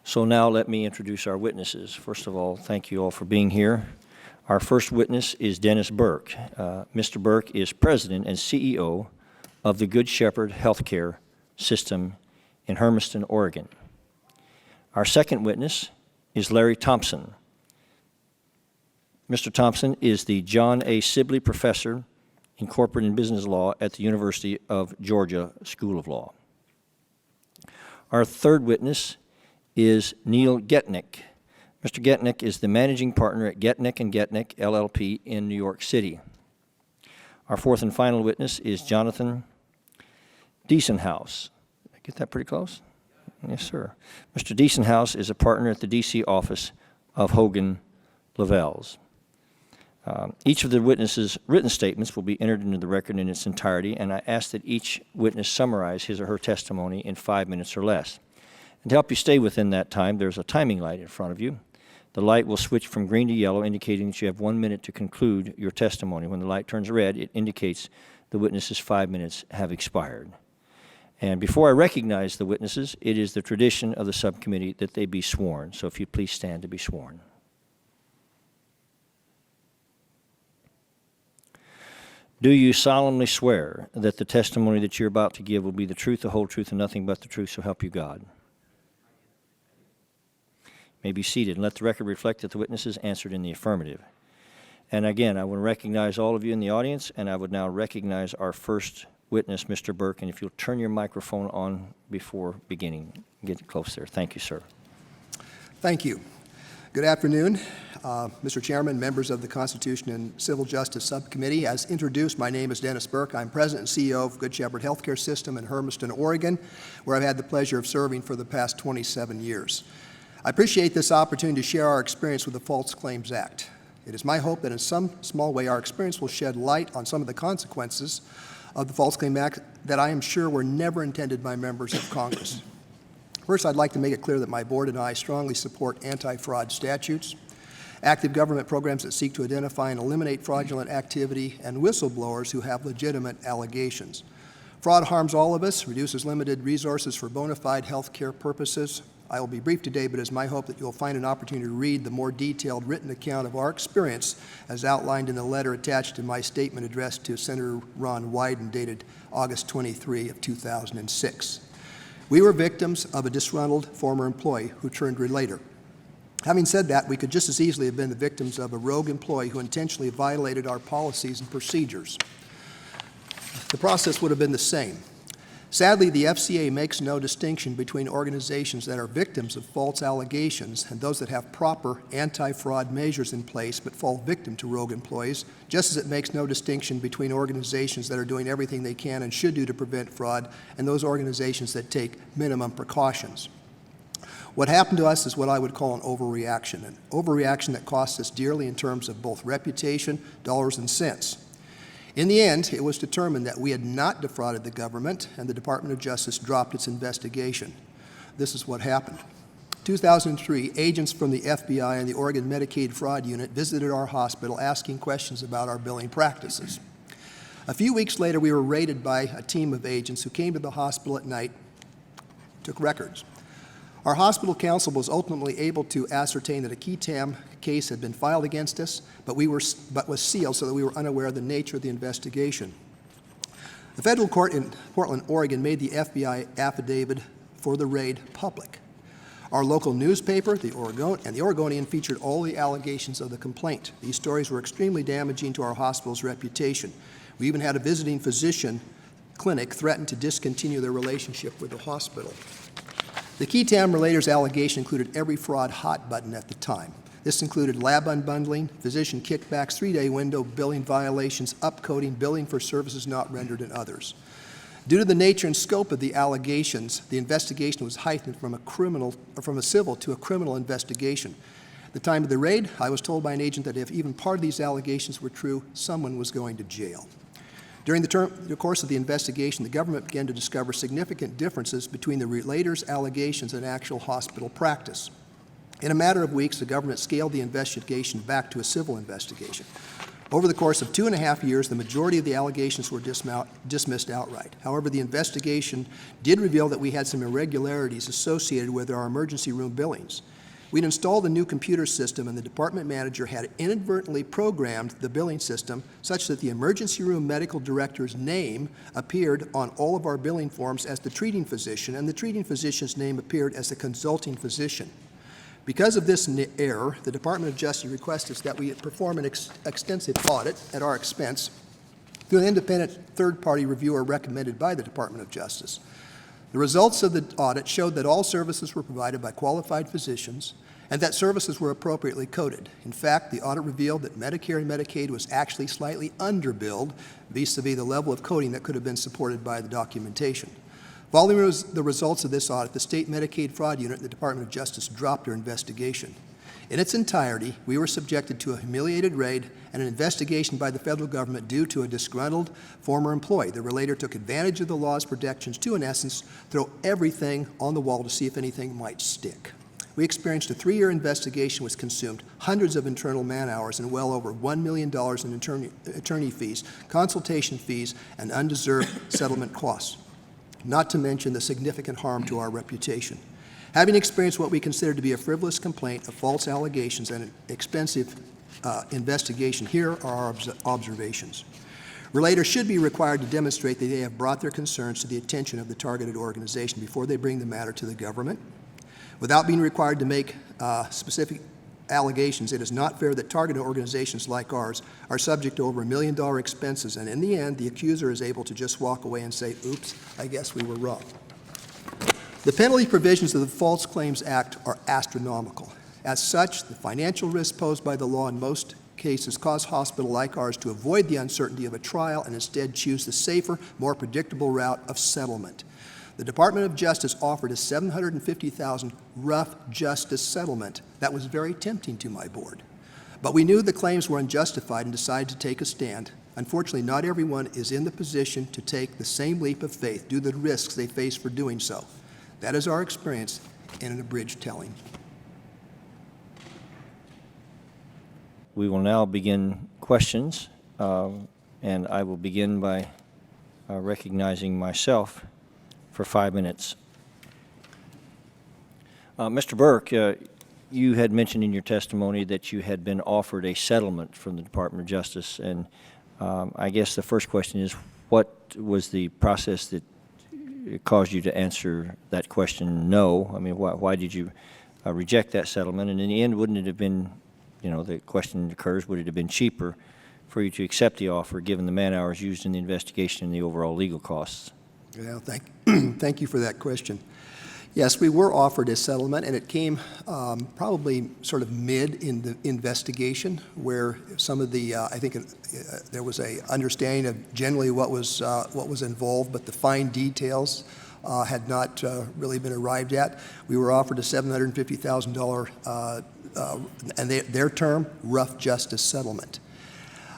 So now let me introduce our witnesses. First of all, thank you all for being here. Our first witness is Dennis Burke. Mr. Burke is President and CEO of the Good Shepherd Healthcare System in Hermiston, Oregon. Our second witness is Larry Thompson. Mr. Thompson is the John A. Sibley Professor in Corporate and Business Law at the University of Georgia School of Law. Our third witness is Neil Getnick. Mr. Getnick is the managing partner at Getnick & Getnick, LLP in New York City. Our fourth and final witness is Jonathan Diesenhaus. Did I get that pretty close? Yes, sir. Mr. Diesenhaus is a partner at the D.C. office of Hogan Lovells. Each of the witnesses' written statements will be entered into the record in its entirety, and I ask that each witness summarize his or her testimony in 5 minutes or less. And to help you stay within that time, there's a timing light in front of you. The light will switch from green to yellow, indicating that you have 1 minute to conclude your testimony. When the light turns red, it indicates the witness's 5 minutes have expired. And before I recognize the witnesses, it is the tradition of the subcommittee that they be sworn. So if you please stand to be sworn. Do you solemnly swear that the testimony that you're about to give will be the truth, the whole truth, and nothing but the truth, so help you God? You may be seated, and let the record reflect that the witnesses answered in the affirmative. And again, I want to recognize all of you in the audience, and I would now recognize our first witness, Mr. Burke, and if you'll turn your microphone on before beginning. Get close there. Thank you, sir. Thank you. Good afternoon, Mr. Chairman, members of the Constitution and Civil Justice Subcommittee. As introduced, my name is Dennis Burke. I'm President and CEO of Good Shepherd Healthcare System in Hermiston, Oregon, where I've had the pleasure of serving for the past 27 years. I appreciate this opportunity to share our experience with the False Claims Act. It is my hope that in some small way our experience will shed light on some of the consequences of the False Claims Act that I am sure were never intended by members of Congress. First, I'd like to make it clear that my board and I strongly support anti-fraud statutes, active government programs that seek to identify and eliminate fraudulent activity, and whistleblowers who have legitimate allegations. Fraud harms all of us, reduces limited resources for bona fide health care purposes. I will be brief today, but it is my hope that you'll find an opportunity to read the more detailed written account of our experience as outlined in the letter attached to my statement addressed to Senator Ron Wyden dated August 23 of 2006. We were victims of a disgruntled former employee who turned relator. Having said that, we could just as easily have been the victims of a rogue employee who intentionally violated our policies and procedures. The process would have been the same. Sadly, the FCA makes no distinction between organizations that are victims of false allegations and those that have proper anti-fraud measures in place but fall victim to rogue employees, just as it makes no distinction between organizations that are doing everything they can and should do to prevent fraud and those organizations that take minimum precautions. What happened to us is what I would call an overreaction that costs us dearly in terms of both reputation, dollars, and cents. In the end, it was determined that we had not defrauded the government, and the Department of Justice dropped its investigation. This is what happened. In 2003, agents from the FBI and the Oregon Medicaid Fraud Unit visited our hospital asking questions about our billing practices. A few weeks later, we were raided by a team of agents who came to the hospital at night, took records. Our hospital counsel was ultimately able to ascertain that a qui tam case had been filed against us, but was sealed so that we were unaware of the nature of the investigation. The federal court in Portland, Oregon made the FBI affidavit for the raid public. Our local newspaper, the Oregonian, featured all the allegations of the complaint. These stories were extremely damaging to our hospital's reputation. We even had a visiting physician clinic threaten to discontinue their relationship with the hospital. The qui tam relator's allegation included every fraud hot button at the time. This included lab unbundling, physician kickbacks, 3-day window billing violations, upcoding, billing for services not rendered, and others. Due to the nature and scope of the allegations, the investigation was heightened from a civil to a criminal investigation. At the time of the raid, I was told by an agent that if even part of these allegations were true, someone was going to jail. During the course of the investigation, the government began to discover significant differences between the relator's allegations and actual hospital practice. In a matter of weeks, the government scaled the investigation back to a civil investigation. Over the course of 2.5 years, the majority of the allegations were dismissed outright. However, the investigation did reveal that we had some irregularities associated with our emergency room billings. We'd installed a new computer system, and the department manager had inadvertently programmed the billing system such that the emergency room medical director's name appeared on all of our billing forms as the treating physician, and the treating physician's name appeared as the consulting physician. Because of this error, the Department of Justice requested that we perform an extensive audit at our expense through an independent third-party reviewer recommended by the Department of Justice. The results of the audit showed that all services were provided by qualified physicians and that services were appropriately coded. In fact, the audit revealed that Medicare and Medicaid was actually slightly underbilled vis-a-vis the level of coding that could have been supported by the documentation. Following the results of this audit, the State Medicaid Fraud Unit at the Department of Justice dropped their investigation. In its entirety, we were subjected to a humiliated raid and an investigation by the federal government due to a disgruntled former employee. The relator took advantage of the law's protections to, in essence, throw everything on the wall to see if anything might stick. We experienced a 3-year investigation which consumed hundreds of internal man-hours and well over $1 million in attorney fees, consultation fees, and undeserved settlement costs, not to mention the significant harm to our reputation. Having experienced what we consider to be a frivolous complaint of false allegations and an expensive investigation, here are our observations. Relators should be required to demonstrate that they have brought their concerns to the attention of the targeted organization before they bring the matter to the government. Without being required to make specific allegations, it is not fair that targeted organizations like ours are subject to over $1 million expenses, and in the end, the accuser is able to just walk away and say, oops, I guess we were wrong. The penalty provisions of the False Claims Act are astronomical. As such, the financial risks posed by the law in most cases cause hospitals like ours to avoid the uncertainty of a trial and instead choose the safer, more predictable route of settlement. The Department of Justice offered a $750,000 rough justice settlement that was very tempting to my board. But we knew the claims were unjustified and decided to take a stand. Unfortunately, not everyone is in the position to take the same leap of faith due to the risks they face for doing so. That is our experience in an abridged telling. We will now begin questions, and I will begin by recognizing myself for 5 minutes. Mr. Burke, you had mentioned in your testimony that you had been offered a settlement from the Department of Justice, and I guess the first question is, what was the process that caused you to answer that question no? I mean, why did you reject that settlement? And in the end, wouldn't it have been, the question occurs, would it have been cheaper for you to accept the offer given the man-hours used in the investigation and the overall legal costs? Well, thank you for that question. Yes, we were offered a settlement, and it came probably sort of mid in the investigation, where some of the I think there was a understanding of generally what was involved, but the fine details had not really been arrived at. We were offered a $750,000 and their term rough justice settlement.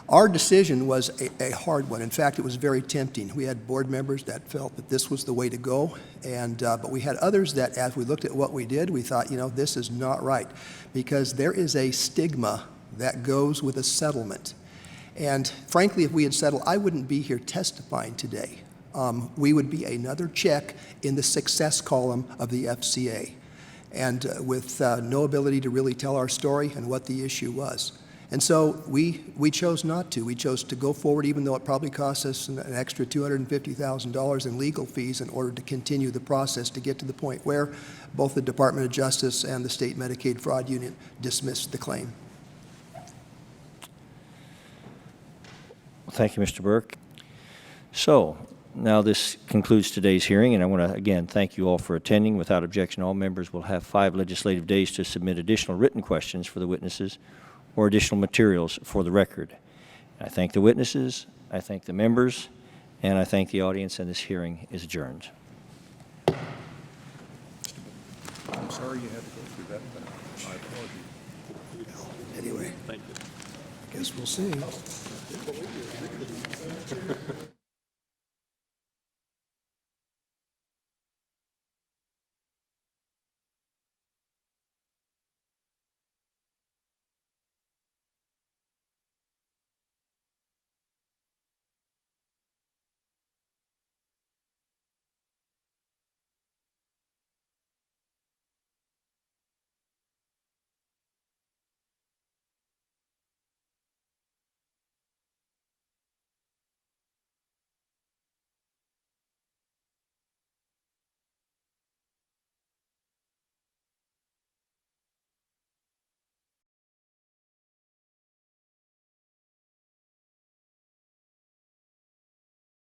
Our decision was a hard one. In fact, it was very tempting. We had board members that felt that this was the way to go, and but we had others that, as we looked at what we did, we thought, this is not right, because there is a stigma that goes with a settlement. And frankly, if we had settled, I wouldn't be here testifying today. We would be another check in the success column of the FCA, and with no ability to really tell our story and what the issue was. And so we chose not to. We chose to go forward, even though it probably cost us an extra $250,000 in legal fees in order to continue the process to get to the point where both the Department of Justice and the State Medicaid Fraud Unit dismissed the claim. Thank you, Mr. Burke. So now this concludes today's hearing, and I want to again thank you all for attending. Without objection, all members will have 5 legislative days to submit additional written questions for the witnesses or additional materials for the record. I thank the witnesses, I thank the members, and I thank the audience, and this hearing is adjourned. I'm sorry you had to go through that, but my apologies. Anyway, Thank you. I guess we'll see.